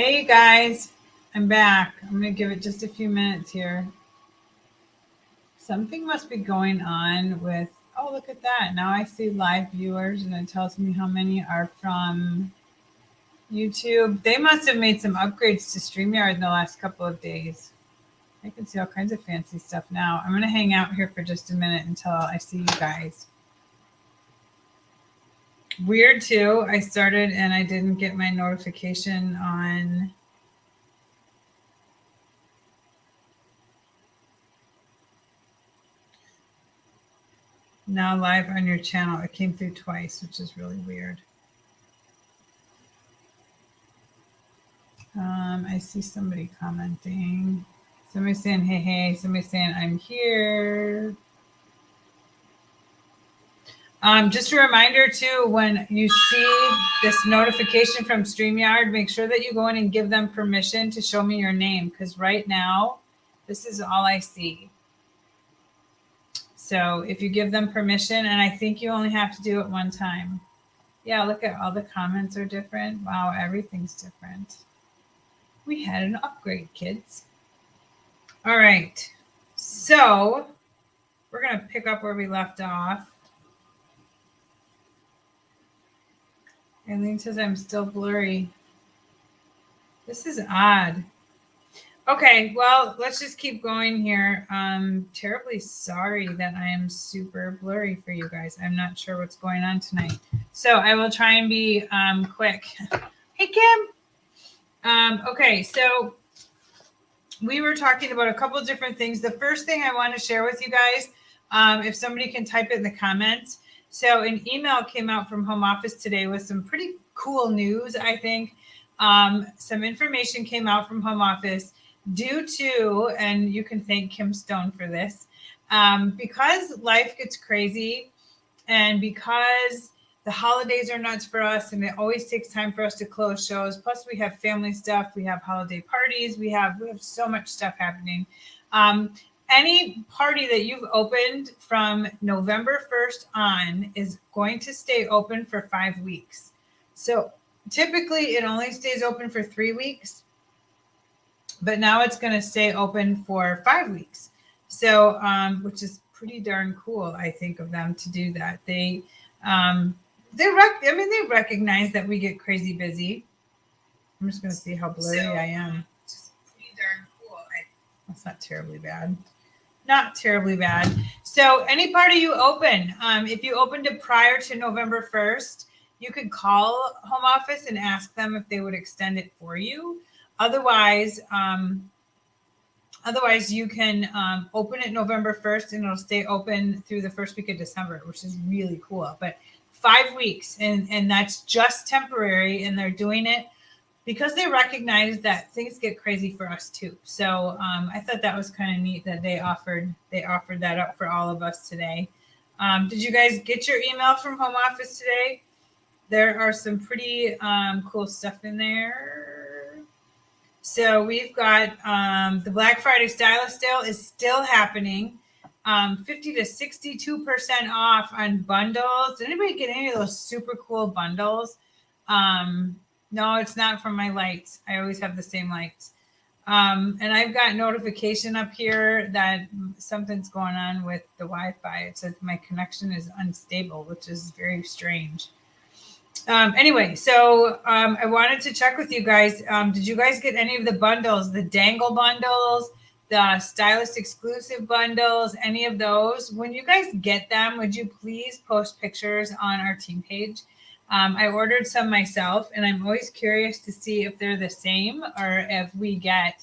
Hey guys, I'm back. I'm going to give it just a few minutes here. Something must be going on with, oh, look at that. Now I see live viewers and it tells me how many are from YouTube. They must have made some upgrades to StreamYard in the last couple of days. I can see all kinds of fancy stuff now. I'm going to hang out here for just a minute until I see you guys. Weird too. I started and I didn't get my notification on. Now live on your channel. It came through twice, which is really weird. I see somebody commenting. Somebody saying, hey, hey. Somebody saying, I'm here. Just a reminder, too, when you see this notification from StreamYard, make sure that you go in and give them permission to show me your name, because right now, this is all I see. So if you give them permission, and I think you only have to do it one time. Yeah, look at all the comments are different. Wow, everything's different. We had an upgrade, kids. All right. So we're going to pick up where we left off. Aileen says I'm still blurry. This is odd. Okay, well, let's just keep going here. I'm terribly sorry that I am super blurry for you guys. I'm not sure what's going on tonight. So I will try and be quick. Hey, Kim. Okay, so we were talking about a couple of different things. The first thing I want to share with you guys, if somebody can type it in the comments. So an email came out from Home Office today with some pretty cool news, I think. Some information came out from Home Office due to, and you can thank Kim Stone for this, because life gets crazy and because the holidays are nuts for us and it always takes time for us to close shows. Plus we have family stuff, we have holiday parties, we have so much stuff happening. Any party that you've opened from November 1st on is going to stay open for 5 weeks. So typically it only stays open for 3 weeks, but now it's going to stay open for 5 weeks. So, which is pretty darn cool, I think, of them to do that. They recognize that we get crazy busy. I'm just going to see how blurry I am. Just pretty darn cool. That's not terribly bad. Not terribly bad. So any party you open, if you opened it prior to November 1st, you could call Home Office and ask them if they would extend it for you. Otherwise, you can open it November 1st and it'll stay open through the first week of December, which is really cool. But 5 weeks, and that's just temporary, and they're doing it because they recognize that things get crazy for us too. So I thought that was kind of neat that they offered that up for all of us today. Did you guys get your email from Home Office today? There are some pretty cool stuff in there. So we've got the Black Friday Stylist Sale is still happening. 50 to 62% off on bundles. Did anybody get any of those super cool bundles? No, it's not from my lights. I always have the same lights. And I've got notification up here that something's going on with the Wi-Fi. It says my connection is unstable, which is very strange. Anyway, so I wanted to check with you guys. Did you guys get any of the bundles, the dangle bundles, the stylist exclusive bundles, any of those? When you guys get them, would you please post pictures on our team page? I ordered some myself, and I'm always curious to see if they're the same or if we get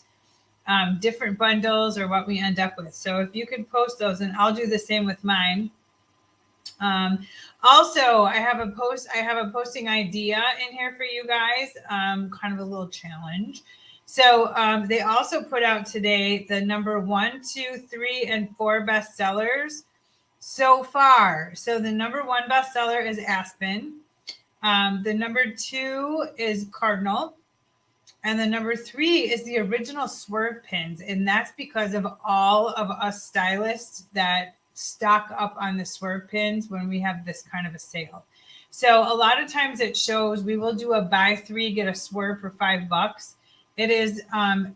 different bundles or what we end up with. So if you could post those, and I'll do the same with mine. Also, I have a posting idea in here for you guys, kind of a little challenge. So they also put out today the number 1, 2, 3, and 4 bestsellers so far. So the number 1 bestseller is Aspen. The number 2 is Cardinal. And the number 3 is the original Swerve pins. And that's because of all of us stylists that stock up on the Swerve pins when we have this kind of a sale. So a lot of times it shows we will do a buy 3, get a Swerve for $5. it is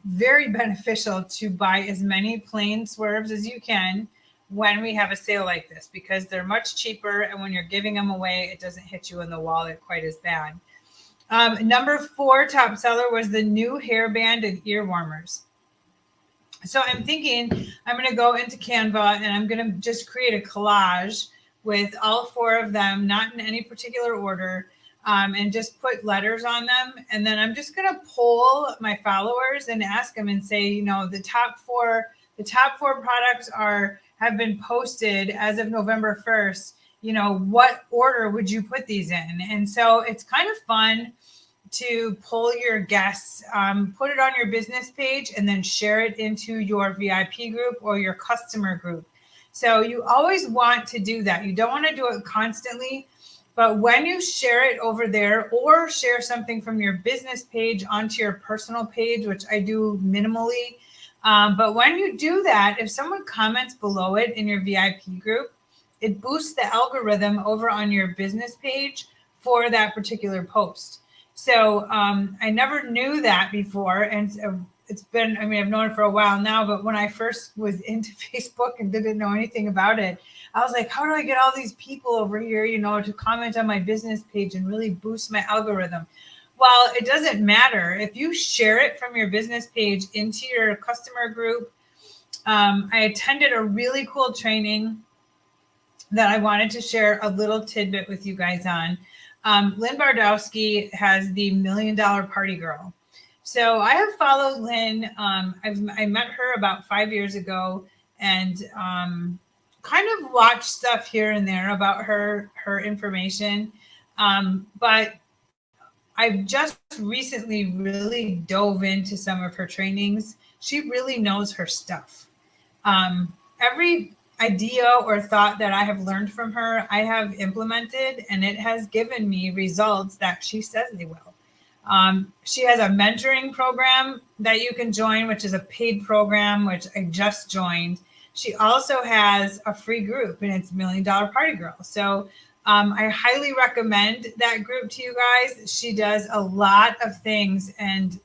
very beneficial to buy as many plain swerves as you can when we have a sale like this, because they're much cheaper. And when you're giving them away, it doesn't hit you in the wallet quite as bad. Number 4 top seller was the new hairband and ear warmers. So I'm thinking I'm going to go into Canva and I'm going to just create a collage with all 4 of them, not in any particular order, and just put letters on them. And then I'm just going to poll my followers and ask them and say, you know, the top four products have been posted as of November 1st. You know, what order would you put these in? And so it's kind of fun to poll your guests, put it on your business page, and then share it into your VIP group or your customer group. So you always want to do that. You don't want to do it constantly, but when you share it over there or share something from your business page onto your personal page, which I do minimally, but when you do that, if someone comments below it in your VIP group, it boosts the algorithm over on your business page for that particular post. So I never knew that before. And it's been, I mean, I've known it for a while now, but when I first was into Facebook and didn't know anything about it, I was like, how do I get all these people over here, you know, to comment on my business page and really boost my algorithm? Well, it doesn't matter. If you share it from your business page into your customer group, I attended a really cool training that I wanted to share a little tidbit with you guys on. Lynn Bardowski has the $1 Million Party Girl. So I have followed Lynn. I met her about 5 years ago and kind of watched stuff here and there about her information. But I've just recently really dove into some of her trainings. She really knows her stuff. Every idea or thought that I have learned from her, I have implemented, and it has given me results that she says they will. She has a mentoring program that you can join, which is a paid program, which I just joined. She also has a free group, and it's $1 Million Party Girl. So I highly recommend that group to you guys. She does a lot of things, and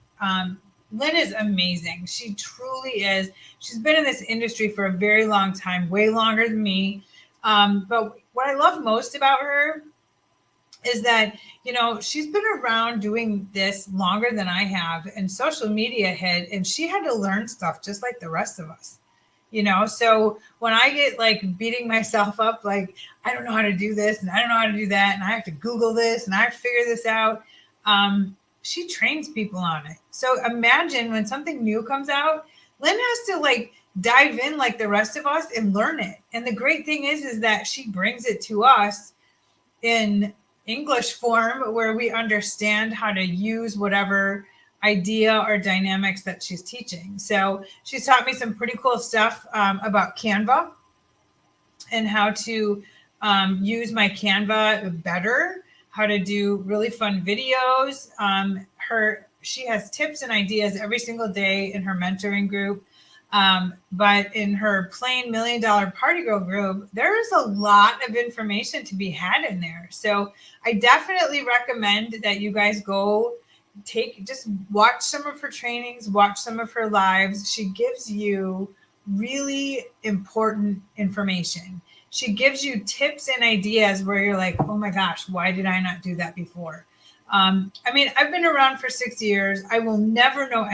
Lynn is amazing. She truly is. She's been in this industry for a very long time, way longer than me. But what I love most about her is that, you know, she's been around doing this longer than I have, and social media hit, and she had to learn stuff just like the rest of us, you know? So when I get like beating myself up, like, I don't know how to do this and I don't know how to do that, and I have to Google this and I have to figure this out. She trains people on it. So imagine when something new comes out, Lynn has to like dive in like the rest of us and learn it. And the great thing is that she brings it to us in English form where we understand how to use whatever idea or dynamics that she's teaching. So she's taught me some pretty cool stuff about Canva and how to use my Canva better, how to do really fun videos. She has tips and ideas every single day in her mentoring group. But in her plain $1 Million Party Girl group, there is a lot of information to be had in there. So I definitely recommend that you guys go just watch some of her trainings, watch some of her lives. She gives you really important information. She gives you tips and ideas where you're like, oh my gosh, why did I not do that before? I mean, I've been around for 6 years. I will never know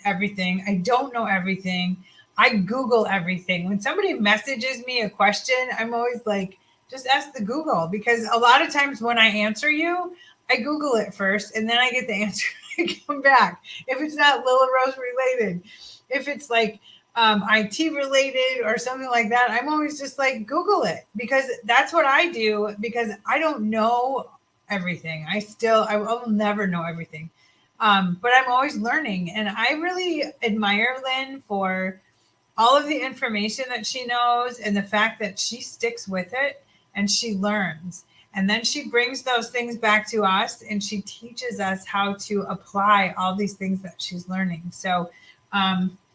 everything. I don't know everything. I Google everything. When somebody messages me a question, I'm always like, just ask the Google, because a lot of times when I answer you, I Google it first and then I get the answer and come back. If it's not Lila Rose related, if it's like IT related or something like that, I'm always just like, Google it, because that's what I do, because I don't know everything. I will never know everything. But I'm always learning. And I really admire Lynn for all of the information that she knows and the fact that she sticks with it and she learns. And then she brings those things back to us and she teaches us how to apply all these things that she's learning. So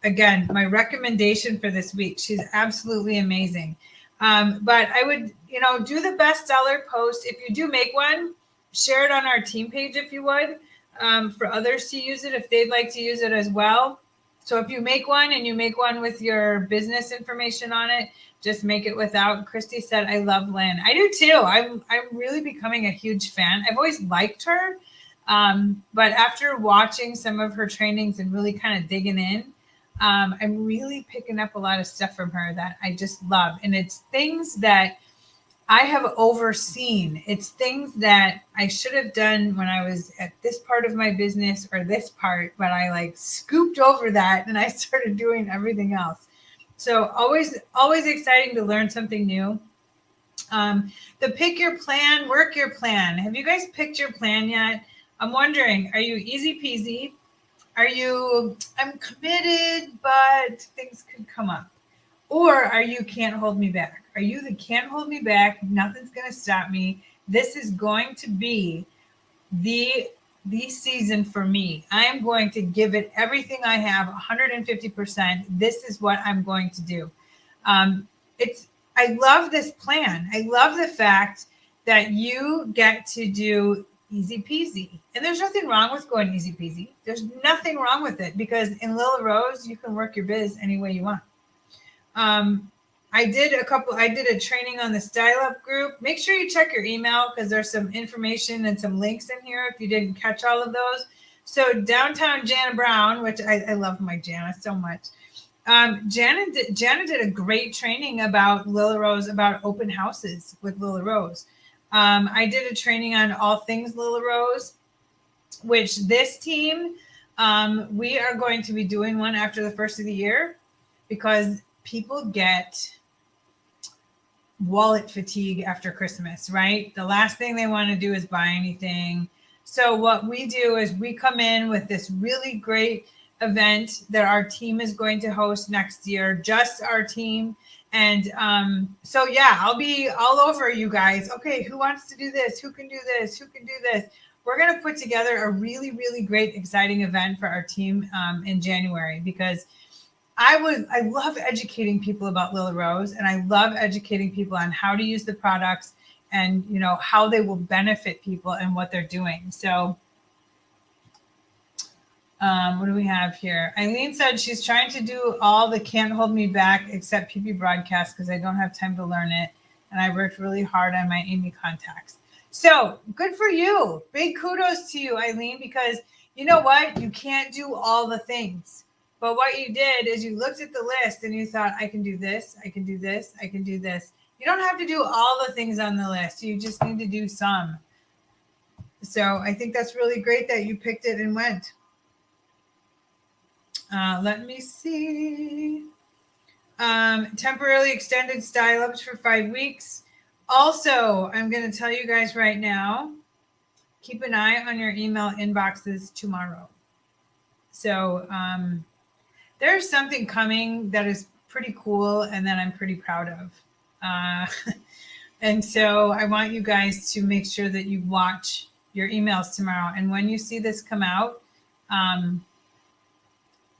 again, my recommendation for this week, she's absolutely amazing. But I would, do the bestseller post. If you do make one, share it on our team page if you would. for others to use it if they'd like to use it as well. So if you make one and you make one with your business information on it, just make it without. Christy said, I love Lynn. I do too. I'm really becoming a huge fan. I've always liked her. But after watching some of her trainings and really kind of digging in, I'm really picking up a lot of stuff from her that I just love. And it's things that I have overseen. It's things that I should have done when I was at this part of my business or this part, but I like scooped over that and I started doing everything else. So always exciting to learn something new. The pick your plan, work your plan. Have you guys picked your plan yet? I'm wondering, are you easy peasy? Are you, I'm committed, but things could come up? Or are you can't hold me back? Are you the can't hold me back? Nothing's going to stop me. This is going to be the season for me. I am going to give it everything I have, 150%. This is what I'm going to do. I love this plan. I love the fact that you get to do easy peasy. And there's nothing wrong with going easy peasy. There's nothing wrong with it because in Lila Rose, you can work your biz any way you want. I did a training on the Style Up group. Make sure you check your email because there's some information and some links in here if you didn't catch all of those. So downtown Jana Brown, which I love my Jana so much. Jana did a great training about Lila Rose, about open houses with Lila Rose. I did a training on all things Lila Rose, which this team, we are going to be doing one after the first of the year because people get wallet fatigue after Christmas, right? The last thing they want to do is buy anything. So what we do is we come in with this really great event that our team is going to host next year, just our team. And so, yeah, I'll be all over you guys. Okay, who wants to do this? Who can do this? Who can do this? We're going to put together a really, really great, exciting event for our team in January because I love educating people about Lila Rose, and I love educating people on how to use the products and, you know, how they will benefit people and what they're doing. So what do we have here? Eileen said she's trying to do all the Can't Hold Me Back except PP broadcast because I don't have time to learn it. And I worked really hard on my Amy contacts. So good for you. Big kudos to you, Eileen, because you know what? You can't do all the things. But what you did is you looked at the list and you thought, I can do this, I can do this, I can do this. You don't have to do all the things on the list. You just need to do some. So I think that's really great that you picked it and went. Let me see. Temporarily extended style ups for 5 weeks. Also, I'm going to tell you guys right now, keep an eye on your email inboxes tomorrow. So there's something coming that is pretty cool and that I'm pretty proud of. And so I want you guys to make sure that you watch your emails tomorrow. And when you see this come out,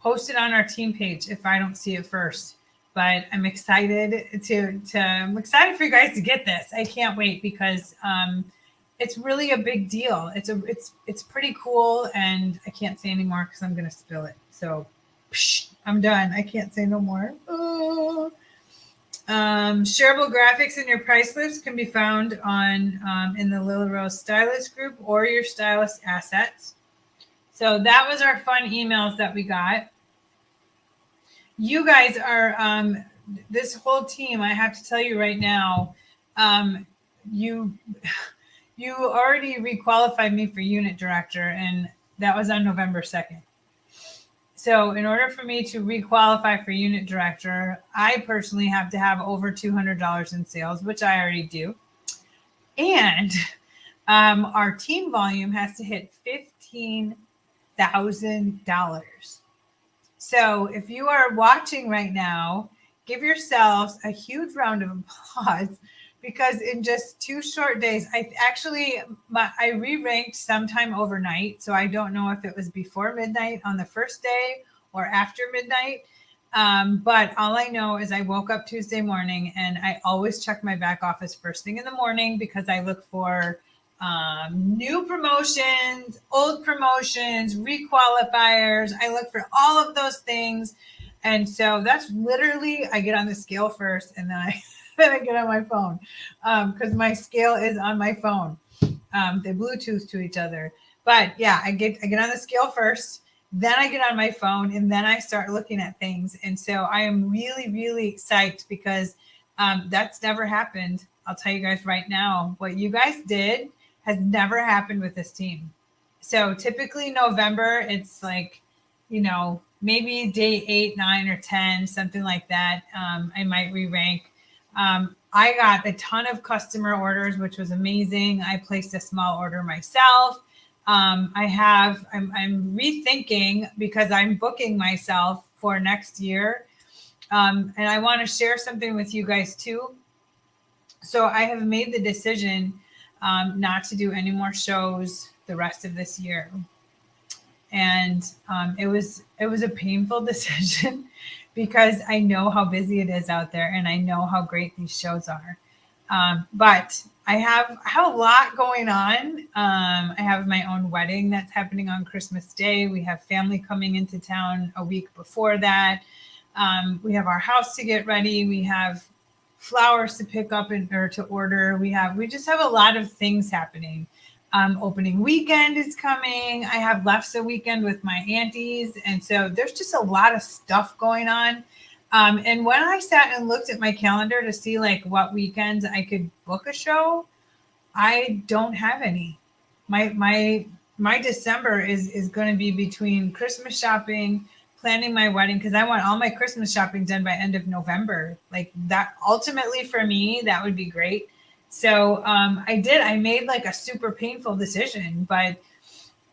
post it on our team page if I don't see it first. But I'm excited I'm excited for you guys to get this. I can't wait because it's really a big deal. It's pretty cool, and I can't say anymore because I'm gonna spill it. So I'm done. I can't say no more. Oh. Shareable graphics in your price list can be found on in the Lila Rose Stylist group or your stylist assets. So that was our fun emails that we got. You guys are this whole team. I have to tell you right now, you already requalified me for unit director, and that was on November 2nd. So in order for me to requalify for unit director, I personally have to have over $200 in sales, which I already do. And our team volume has to hit $15,000. So if you are watching right now, give yourselves a huge round of applause because in just 2 short days, I re-ranked sometime overnight. So I don't know if it was before midnight on the first day or after midnight. But all I know is I woke up Tuesday morning and I always check my back office first thing in the morning because I look for new promotions, old promotions, requalifiers. I look for all of those things. And so that's literally, I get on the scale first and then then I get on my phone because my scale is on my phone. They Bluetooth to each other. But yeah, I get on the scale first, then I get on my phone, and then I start looking at things. And so I am really, really psyched because that's never happened. I'll tell you guys right now, what you guys did has never happened with this team. So typically November, it's like, maybe day 8, 9, or 10, something like that. I might re-rank. I got a ton of customer orders, which was amazing. I placed a small order myself. I'm rethinking because I'm booking myself for next year. And I want to share something with you guys too. So I have made the decision not to do any more shows the rest of this year. And it was a painful decision because I know how busy it is out there and I know how great these shows are. But I have a lot going on. I have my own wedding that's happening on Christmas Day. We have family coming into town a week before that. We have our house to get ready. We have flowers to pick up or to order. We just have a lot of things happening. Opening weekend is coming. I have LEFSA weekend with my aunties. And so there's just a lot of stuff going on. And when I sat and looked at my calendar to see like what weekends I could book a show, I don't have any. My December is going to be between Christmas shopping, planning my wedding, because I want all my Christmas shopping done by end of November. Like that, ultimately for me, that would be great. So I made like a super painful decision, but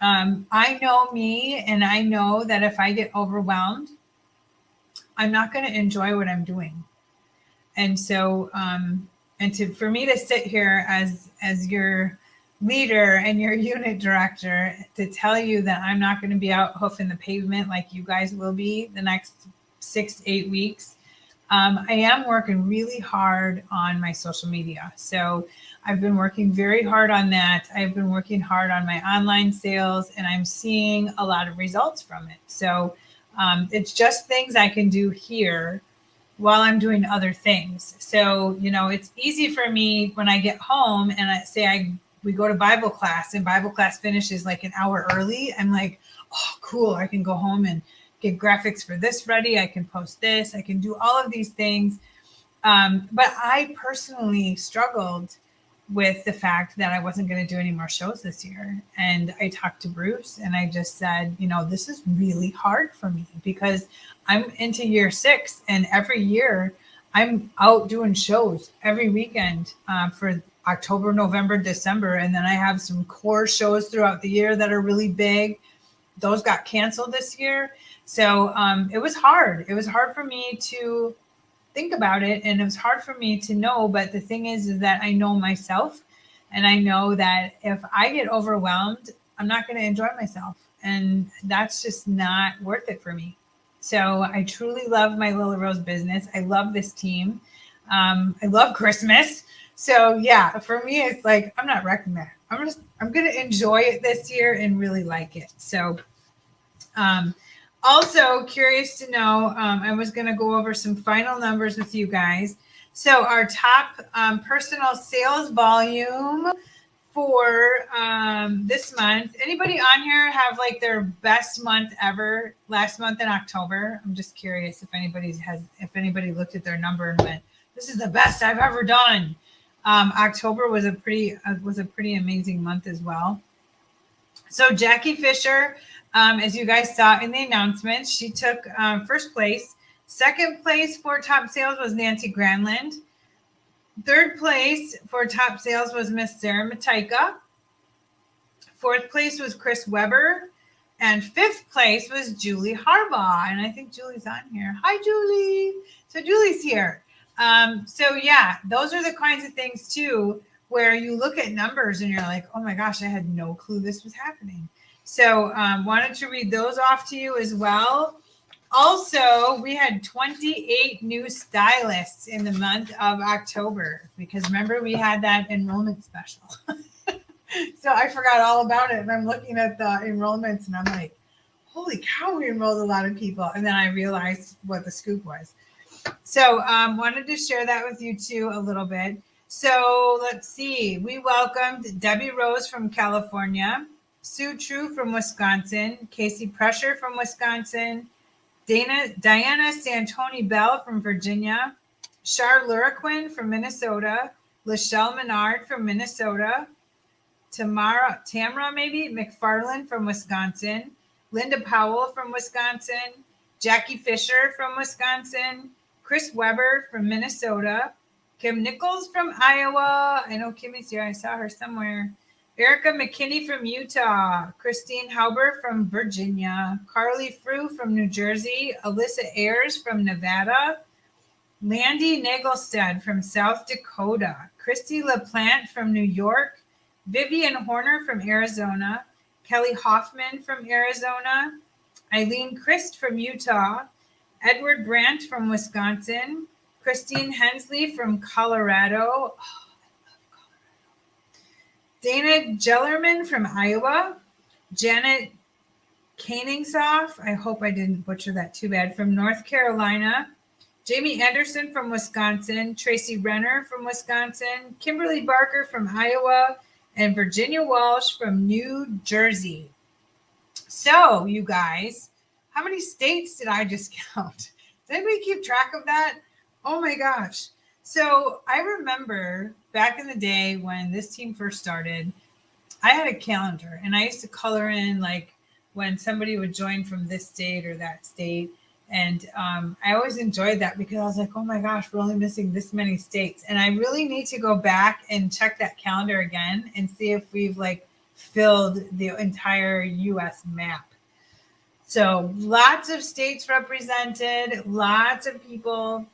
I know me and I know that if I get overwhelmed, I'm not going to enjoy what I'm doing. And so, for me to sit here as your leader and your unit director to tell you that I'm not going to be out hoofing the pavement like you guys will be the next 6 to 8 weeks. I am working really hard on my social media. So I've been working very hard on that. I've been working hard on my online sales and I'm seeing a lot of results from it. So it's just things I can do here while I'm doing other things. So, it's easy for me when I get home and we go to Bible class and Bible class finishes like an hour early. I'm like, oh, cool. I can go home and get graphics for this ready. I can post this. I can do all of these things. But I personally struggled with the fact that I wasn't going to do any more shows this year. And I talked to Bruce and I just said, this is really hard for me because I'm into year 6 and every year I'm out doing shows every weekend for October, November, December. And then I have some core shows throughout the year that are really big. Those got canceled this year. So it was hard. It was hard for me to think about it. And it was hard for me to know. But the thing is that I know myself. And I know that if I get overwhelmed, I'm not going to enjoy myself. And that's just not worth it for me. So I truly love my Lily Rose business. I love this team. I love Christmas. So yeah, for me, it's like, I'm not wrecking that. I'm going to enjoy it this year and really like it. So, also curious to know, I was going to go over some final numbers with you guys. So our top personal sales volume for this month. Anybody on here have like their best month ever last month in October? I'm just curious if anybody looked at their number and went, "This is the best I've ever done." October was a pretty amazing month as well. So Jackie Fisher, as you guys saw in the announcements, she took first place. Second place for top sales was Nancy Granlund. Third place for top sales was Miss Sarah Matika. Fourth place was Chris Weber. And fifth place was Julie Harbaugh. And I think Julie's on here. Hi, Julie. So Julie's here. So yeah, those are the kinds of things too, where you look at numbers and you're like, oh my gosh, I had no clue this was happening. So wanted to read those off to you as well. Also, we had 28 new stylists in the month of October because remember we had that enrollment special. So I forgot all about it. And I'm looking at the enrollments and I'm like, holy cow, we enrolled a lot of people. And then I realized what the scoop was. So wanted to share that with you too a little bit. So let's see. We welcomed Debbie Rose from California, Sue True from Wisconsin, Casey Pressure from Wisconsin, Diana Santoni Bell from Virginia, Char Luraquin from Minnesota, Lachelle Menard from Minnesota, Tamra maybe McFarland from Wisconsin, Linda Powell from Wisconsin, Jackie Fisher from Wisconsin, Chris Weber from Minnesota, Kim Nichols from Iowa. I know Kimmy's here. I saw her somewhere. Erica McKinney from Utah, Christine Hauber from Virginia, Carly Frew from New Jersey, Alyssa Ayers from Nevada, Mandy Nagelstead from South Dakota, Christy LaPlante from New York, Vivian Horner from Arizona, Kelly Hoffman from Arizona, Eileen Christ from Utah, Edward Brandt from Wisconsin, Christine Hensley from Colorado, Dana Jellerman from Iowa, Janet Koeningsoff, I hope I didn't butcher that too bad, from North Carolina, Jamie Anderson from Wisconsin, Tracy Renner from Wisconsin, Kimberly Barker from Iowa, and Virginia Walsh from New Jersey. So, you guys, how many states did I just count? Did anybody keep track of that? Oh my gosh. So I remember back in the day when this team first started, I had a calendar and I used to color in like when somebody would join from this state or that state. And I always enjoyed that because I was like, oh my gosh, we're only missing this many states. And I really need to go back and check that calendar again and see if we've like filled the entire US map. So lots of states represented, lots of people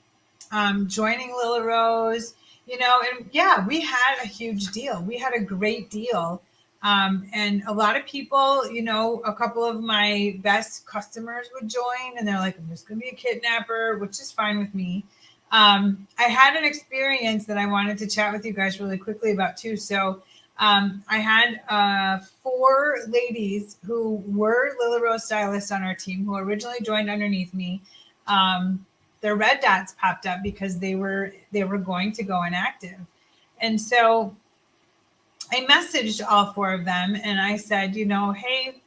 joining Lila Rose, you know, and yeah, we had a huge deal. We had a great deal. And a lot of people, you know, a couple of my best customers would join and they're like, I'm just going to be a kidnapper, which is fine with me. I had an experience that I wanted to chat with you guys really quickly about too. So I had 4 ladies who were Lila Rose stylists on our team who originally joined underneath me. Their red dots popped up because they were going to go inactive. And so I messaged all 4 of them and I said, you know, hey,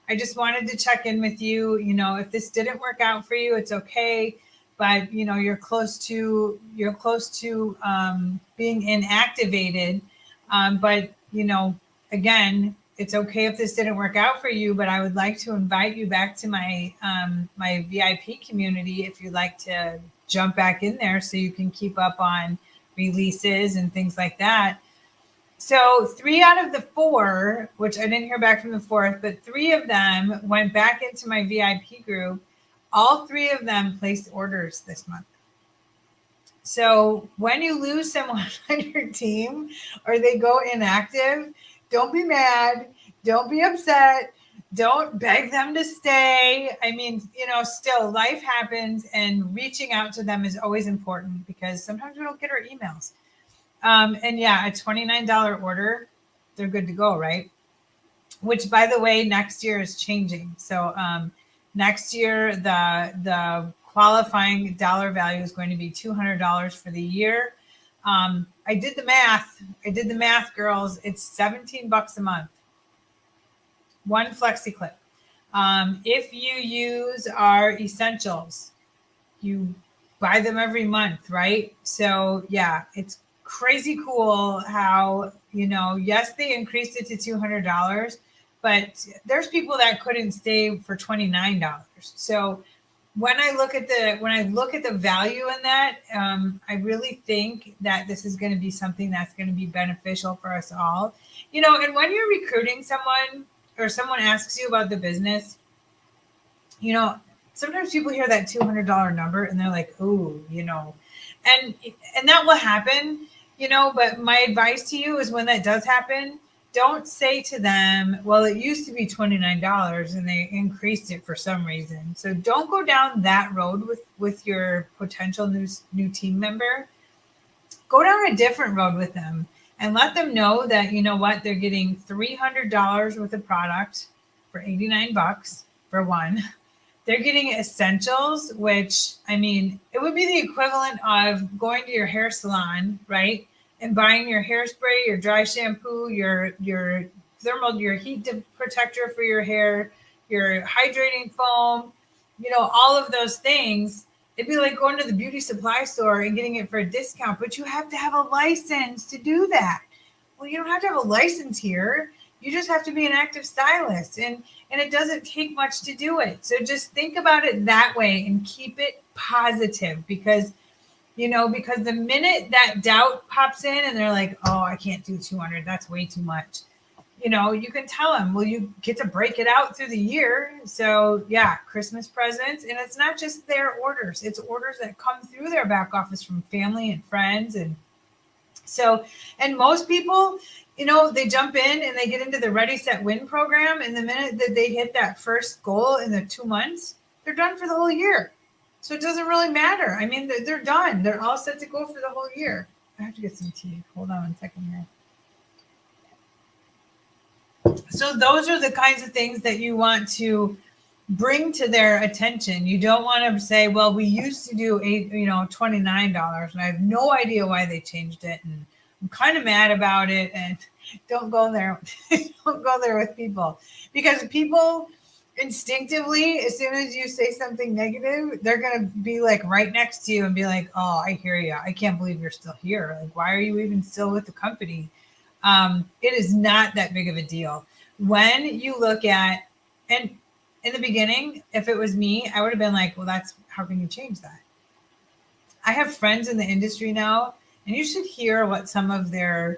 I just wanted to check in with you. You know, if this didn't work out for you, it's okay. But, you know, you're close to being inactivated. But, you know, again, it's okay if this didn't work out for you, but I would like to invite you back to my my VIP community if you'd like to jump back in there so you can keep up on releases and things like that. So 3 out of the 4, which I didn't hear back from the 4th, but 3 of them went back into my VIP group. All 3 of them placed orders this month. So when you lose someone on your team or they go inactive, don't be mad. Don't be upset. Don't beg them to stay. I mean, you know, still life happens and reaching out to them is always important because sometimes we don't get our emails. And yeah, a $29 order, they're good to go, right? Which, by the way, next year is changing. So next year, the qualifying dollar value is going to be $200 for the year. I did the math, girls. It's $17 a month. 1 flexi clip. If you use our essentials, you buy them every month, right? So yeah, it's crazy cool how, you know, yes, they increased it to $200, but there's people that couldn't stay for $29. So when I look at the value in that, I really think that this is going to be something that's going to be beneficial for us all. You know, and when you're recruiting someone or someone asks you about the business, you know, sometimes people hear that $200 number and they're like, "Ooh, you know," and that will happen, you know. But my advice to you is when that does happen, don't say to them, well, it used to be $29 and they increased it for some reason. So don't go down that road with your potential new team member. Go down a different road with them. and let them know that, you know what, they're getting $300 worth of product for 89 bucks for one. They're getting essentials, which, I mean, it would be the equivalent of going to your hair salon, right? And buying your hairspray, your dry shampoo, your thermal, your heat protector for your hair, your hydrating foam, you know, all of those things. It'd be like going to the beauty supply store and getting it for a discount, but you have to have a license to do that. Well, you don't have to have a license here. You just have to be an active stylist, and it doesn't take much to do it. So just think about it that way and keep it positive, because because the minute that doubt pops in and they're like, "Oh, I can't do 200. That's way too much." You can tell them, well, you get to break it out through the year. So yeah, Christmas presents. And it's not just their orders, it's orders that come through their back office from family and friends. And most people, they jump in and they get into the Ready, Set, Win program. And the minute that they hit that first goal in the 2 months, they're done for the whole year. So it doesn't really matter. I mean, they're done. They're all set to go for the whole year. I have to get some tea. Hold on 1 second here. So those are the kinds of things that you want to bring to their attention. You don't want to say, well, we used to do $29, and I have no idea why they changed it, and I'm kind of mad about it. And don't go there. Don't go there with people, because people instinctively, as soon as you say something negative, they're going to be like right next to you and be like, oh, I hear you. I can't believe you're still here. Like, why are you even still with the company? It is not that big of a deal. When you look at, and in the beginning, if it was me, I would have been like, well, how can you change that? I have friends in the industry now, and you should hear what some of their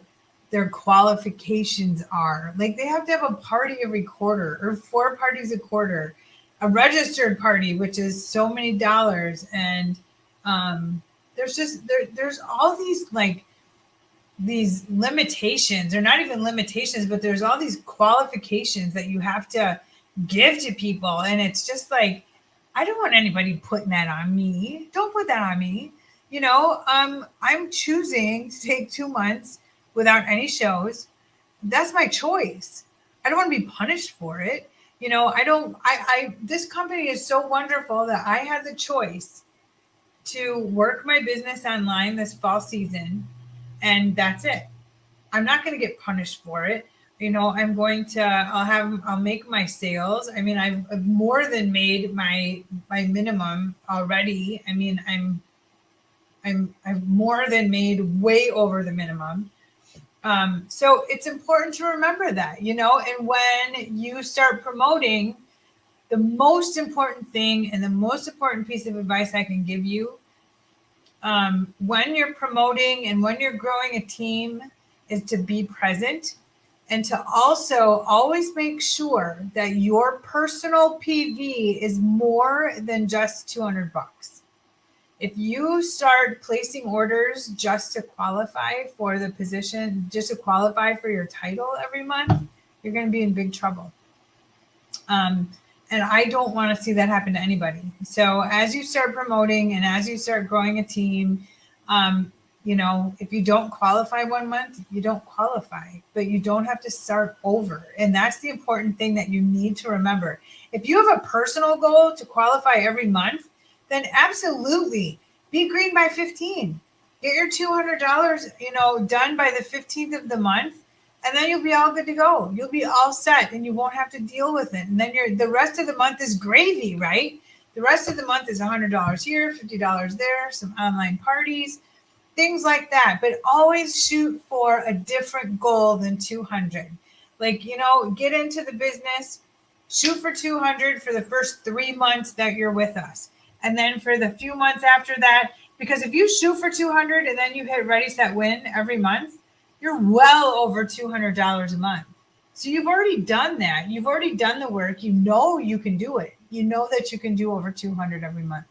qualifications are. Like, they have to have a party every quarter, or 4 parties a quarter, a registered party, which is so many dollars. And there's all these limitations, or not even limitations, but there's all these qualifications that you have to give to people. And it's just like, I don't want anybody putting that on me. Don't put that on me. I'm choosing to take 2 months without any shows. That's my choice. I don't want to be punished for it. This company is so wonderful that I had the choice to work my business online this fall season. And that's it. I'm not going to get punished for it. I'll make my sales. I mean, I've more than made my minimum already. I mean, I've more than made way over the minimum. So it's important to remember that, and when you start promoting, the most important thing and the most important piece of advice I can give you, when you're promoting and when you're growing a team, is to be present, and to also always make sure that your personal PV is more than just 200 bucks. If you start placing orders just to qualify for the position, just to qualify for your title every month, you're going to be in big trouble. And I don't want to see that happen to anybody. So as you start promoting and as you start growing a team, if you don't qualify 1 month, you don't qualify, but you don't have to start over. And that's the important thing that you need to remember. If you have a personal goal to qualify every month, then absolutely be green by 15. Get your $200, done by the 15th of the month, and then you'll be all good to go. You'll be all set, and you won't have to deal with it. And then the rest of the month is gravy, right? The rest of the month is $100 here, $50 there, some online parties, things like that. But always shoot for a different goal than 200. Get into the business, shoot for 200 for the first 3 months that you're with us. And then for the few months after that, because if you shoot for 200 and then you hit Ready, Set, Win every month, you're well over $200 a month. So you've already done that. You've already done the work. You know you can do it. You know that you can do over 200 every month.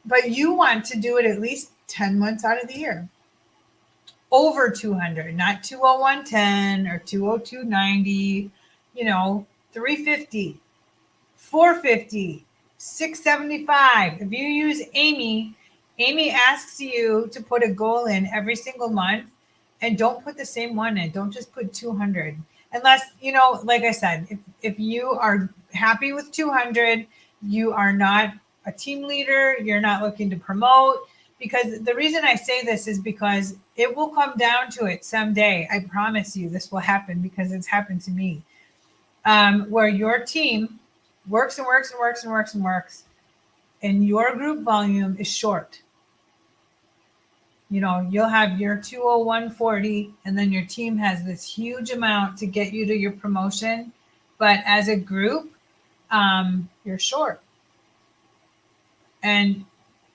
But you want to do it at least 10 months out of the year. Over 200, not 201.10 or 202.90, 350, 450. 675. If you use Amy asks you to put a goal in every single month, and don't put the same one in. Don't just put 200. Unless, you know, like I said, if you are happy with 200, you are not a team leader, you're not looking to promote. Because the reason I say this is because it will come down to it someday. I promise you this will happen because it's happened to me. Where your team works and works and works and works and works, and your group volume is short. You know, you'll have your 20140, and then your team has this huge amount to get you to your promotion. But as a group, you're short. And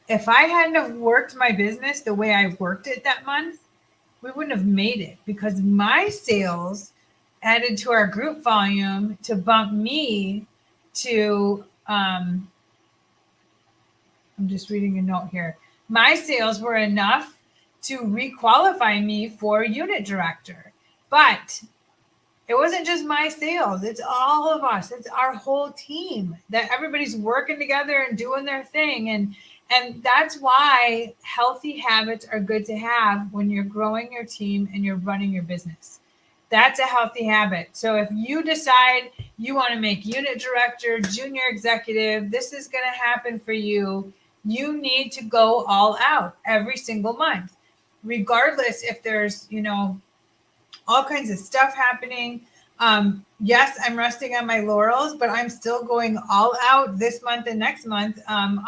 if I hadn't have worked my business the way I worked it that month, we wouldn't have made it because my sales added to our group volume to bump me to, I'm just reading a note here. My sales were enough to requalify me for unit director. But it wasn't just my sales. It's all of us. It's our whole team that everybody's working together and doing their thing. And that's why healthy habits are good to have when you're growing your team and you're running your business. That's a healthy habit. So if you decide you want to make unit director, junior executive, this is going to happen for you. You need to go all out every single month, regardless if there's, you know, all kinds of stuff happening. Yes, I'm resting on my laurels, but I'm still going all out this month and next month on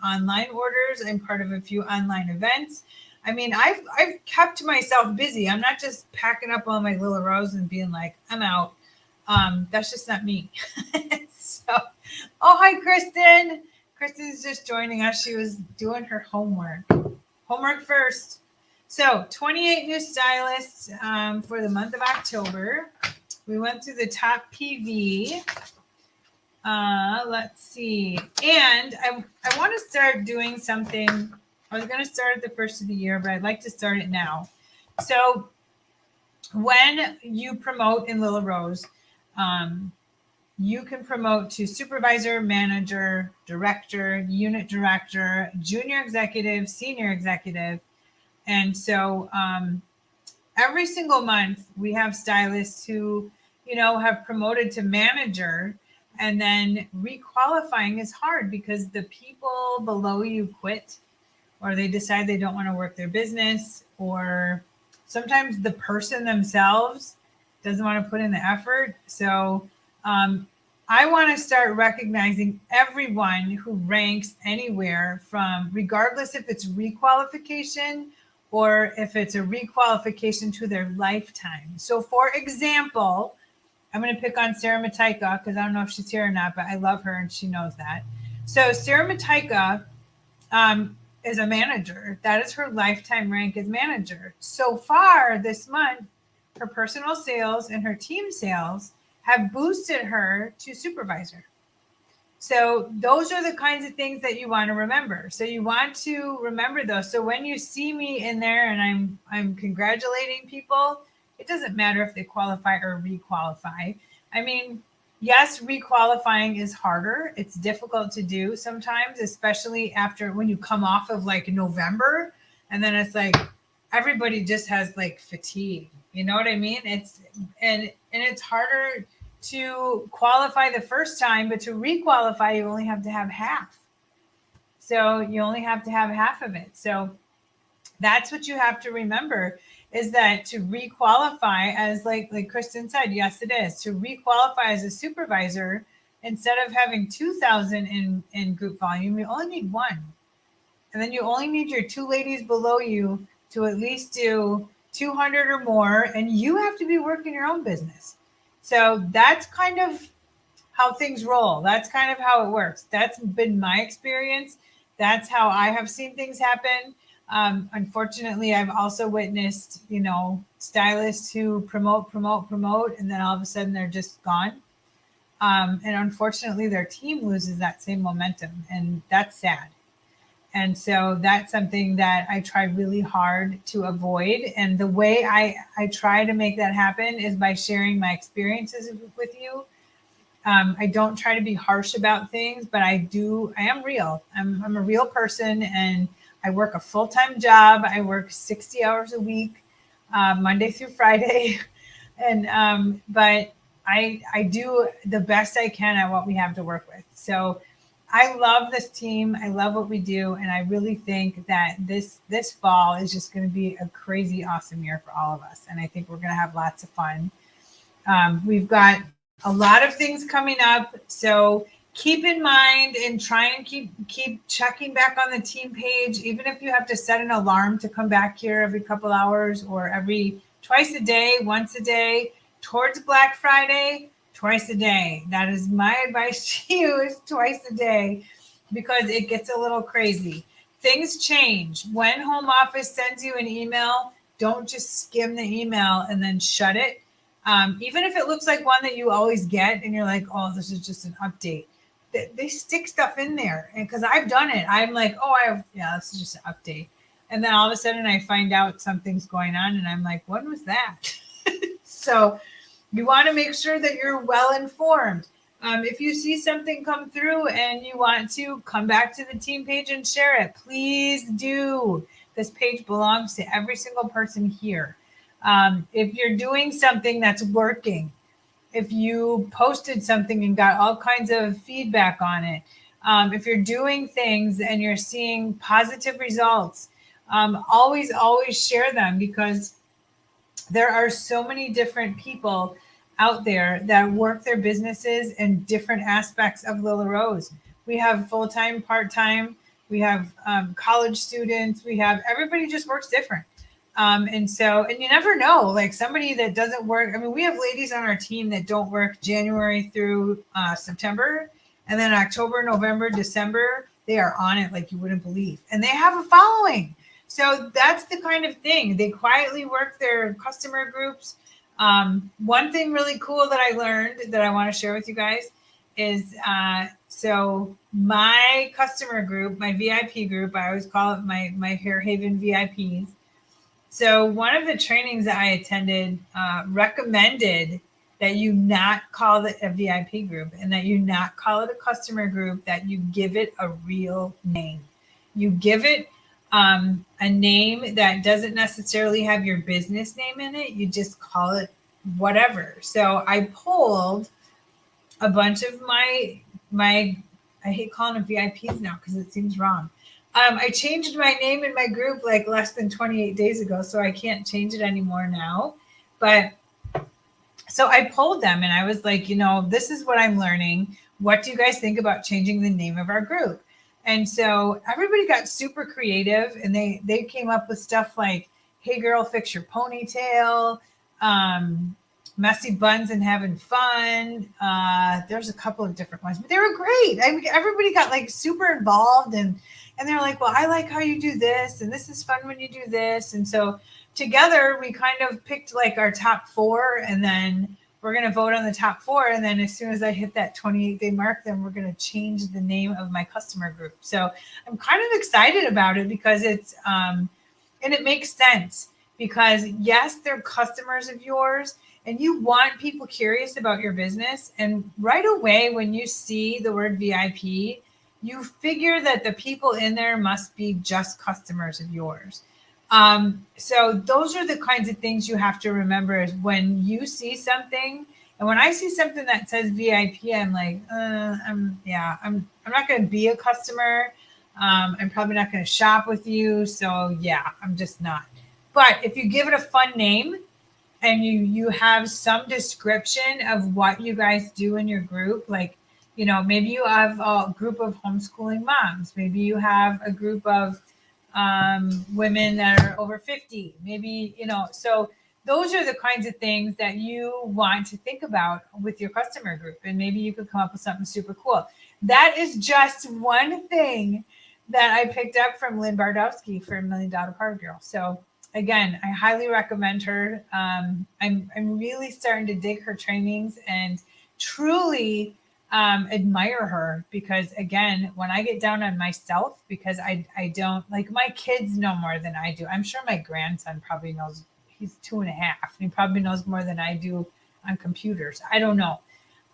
online orders. I'm part of a few online events. I mean, I've kept myself busy. I'm not just packing up all my little rows and being like, I'm out. That's just not me. So, oh, hi, Kristen. Kristen's just joining us. She was doing her homework. Homework first. So 28 new stylists for the month of October. We went through the top PV. Let's see. And I want to start doing something. I was going to start at the first of the year, but I'd like to start it now. So when you promote in Lila Rose, you can promote to supervisor, manager, director, unit director, junior executive, senior executive. And so every single month we have stylists who, you know, have promoted to manager, and then requalifying is hard because the people below you quit, or they decide they don't want to work their business, or sometimes the person themselves doesn't want to put in the effort. So I want to start recognizing everyone who ranks anywhere from, regardless if it's requalification or if it's a requalification to their lifetime. So for example, I'm going to pick on Sarah Mataika because I don't know if she's here or not, but I love her and she knows that. So Sarah Mataika is a manager. That is her lifetime rank as manager. So far this month, her personal sales and her team sales have boosted her to supervisor. So those are the kinds of things that you want to remember. So you want to remember those. So when you see me in there and I'm congratulating people, it doesn't matter if they qualify or requalify. I mean, yes, requalifying is harder. It's difficult to do sometimes, especially after when you come off of like November, and then it's like everybody just has like fatigue. You know what I mean? And it's harder to qualify the first time, but to requalify, you only have to have half. So you only have to have half of it. So that's what you have to remember, is that to requalify, as like Kristen said, yes, it is. To requalify as a supervisor, instead of having 2,000 in group volume, you only need one. And then you only need your two ladies below you to at least do 200 or more, and you have to be working your own business. So that's kind of how things roll. That's kind of how it works. That's been my experience. That's how I have seen things happen. Unfortunately, I've also witnessed, you know, stylists who promote, and then all of a sudden they're just gone. And unfortunately, their team loses that same momentum, and that's sad. And so that's something that I try really hard to avoid. And the way I try to make that happen is by sharing my experiences with you. I don't try to be harsh about things, but I am real. I'm a real person, and I work a full-time job. I work 60 hours a week. Monday through Friday. And but I do the best I can at what we have to work with. So I love this team. I love what we do, and I really think that this fall is just going to be a crazy awesome year for all of us. And I think we're going to have lots of fun. We've got a lot of things coming up, so keep in mind and try and keep checking back on the team page, even if you have to set an alarm to come back here every couple hours or every twice a day, once a day, towards Black Friday, twice a day. That is my advice to you, is twice a day, because it gets a little crazy. Things change. When home office sends you an email, don't just skim the email and then shut it. Even if it looks like one that you always get and you're like, oh, this is just an update. They stick stuff in there. And because I've done it, I'm like, oh, yeah, this is just an update. And then all of a sudden I find out something's going on and I'm like, when was that? So you want to make sure that you're well informed. If you see something come through and you want to come back to the team page and share it, please do. This page belongs to every single person here. If you're doing something that's working, if you posted something and got all kinds of feedback on it, if you're doing things and you're seeing positive results, always share them, because there are so many different people out there that work their businesses in different aspects of Lila Rose. We have full-time, part-time, we have college students, we have, everybody just works different. And you never know, like somebody that doesn't work. I mean, we have ladies on our team that don't work January through September, and then October, November, December, they are on it like you wouldn't believe. And they have a following. So that's the kind of thing. They quietly work their customer groups. One thing really cool that I learned that I want to share with you guys is so my customer group, my VIP group, I always call it my Hair Haven VIPs. So one of the trainings that I attended recommended that you not call it a VIP group and that you not call it a customer group, that you give it a real name. You give it a name that doesn't necessarily have your business name in it. You just call it whatever. So I pulled a bunch of my I hate calling them VIPs now because it seems wrong. I changed my name in my group like less than 28 days ago, so I can't change it anymore now. But so I polled them and I was like, this is what I'm learning. What do you guys think about changing the name of our group? And so everybody got super creative, and they came up with stuff like, hey girl, fix your ponytail, messy buns and having fun. There's a couple of different ones, but they were great. I mean, everybody got like super involved, and they're like, well, I like how you do this, and this is fun when you do this. And so together we kind of picked like our top 4, and then we're going to vote on the top 4. And then as soon as I hit that 28-day mark, then we're going to change the name of my customer group. So I'm kind of excited about it because it's, and it makes sense, because yes, they're customers of yours and you want people curious about your business. And right away, when you see the word VIP, you figure that the people in there must be just customers of yours. So those are the kinds of things you have to remember, is when you see something, and when I see something that says VIP, I'm like, I'm not going to be a customer. I'm probably not going to shop with you. So yeah, I'm just not. But if you give it a fun name and you have some description of what you guys do in your group, like, maybe you have a group of homeschooling moms. Maybe you have a group of women that are over 50, maybe, so those are the kinds of things that you want to think about with your customer group. And maybe you could come up with something super cool. That is just one thing that I picked up from Lynn Bardowski for $1 Million Power Girl. So again, I highly recommend her. I'm really starting to dig her trainings and truly admire her, because again, when I get down on myself, because I don't, like, my kids know more than I do. I'm sure my grandson probably knows. He's 2.5. He probably knows more than I do on computers. I don't know.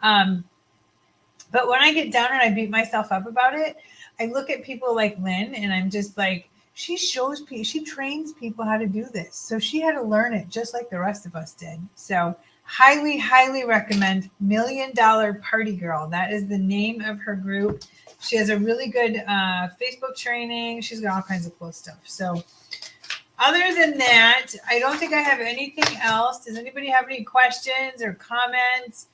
But when I get down and I beat myself up about it, I look at people like Lynn and I'm just like, she shows people, she trains people how to do this. So she had to learn it just like the rest of us did. So highly, highly recommend $1 Million Party Girl. That is the name of her group. She has a really good Facebook training. She's got all kinds of cool stuff. So other than that, I don't think I have anything else. Does anybody have any questions or comments?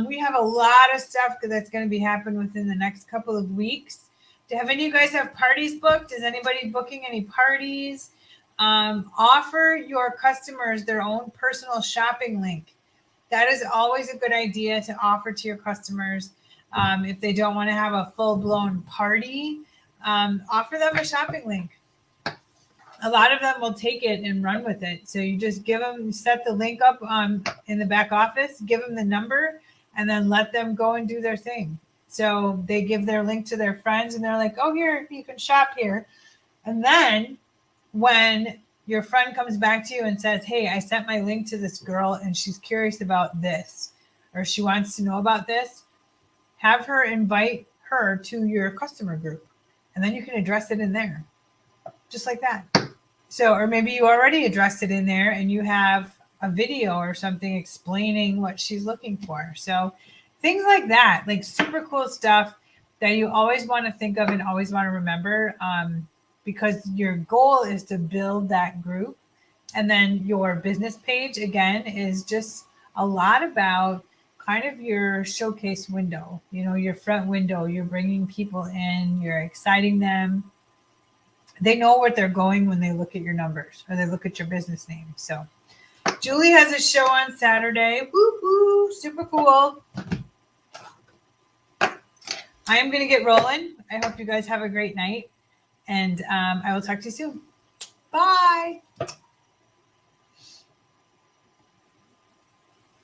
We have a lot of stuff that's going to be happening within the next couple of weeks. Do have any of you guys have parties booked? Is anybody booking any parties? Offer your customers their own personal shopping link. That is always a good idea to offer to your customers. If they don't want to have a full-blown party, offer them a shopping link. A lot of them will take it and run with it. So you just give them, set the link up in the back office, give them the number, and then let them go and do their thing. So they give their link to their friends and they're like, oh, here, you can shop here. And then when your friend comes back to you and says, hey, I sent my link to this girl and she's curious about this, or she wants to know about this, have her invite her to your customer group. And then you can address it in there, just like that. So, or maybe you already addressed it in there and you have a video or something explaining what she's looking for. So things like that, like super cool stuff that you always want to think of and always want to remember, because your goal is to build that group. And then your business page, again, is just a lot about kind of your showcase window, your front window. You're bringing people in, you're exciting them. They know what they're going when they look at your numbers or they look at your business name. So Julie has a show on Saturday. Woo-hoo, super cool. I am going to get rolling. I hope you guys have a great night. And I will talk to you soon. Bye.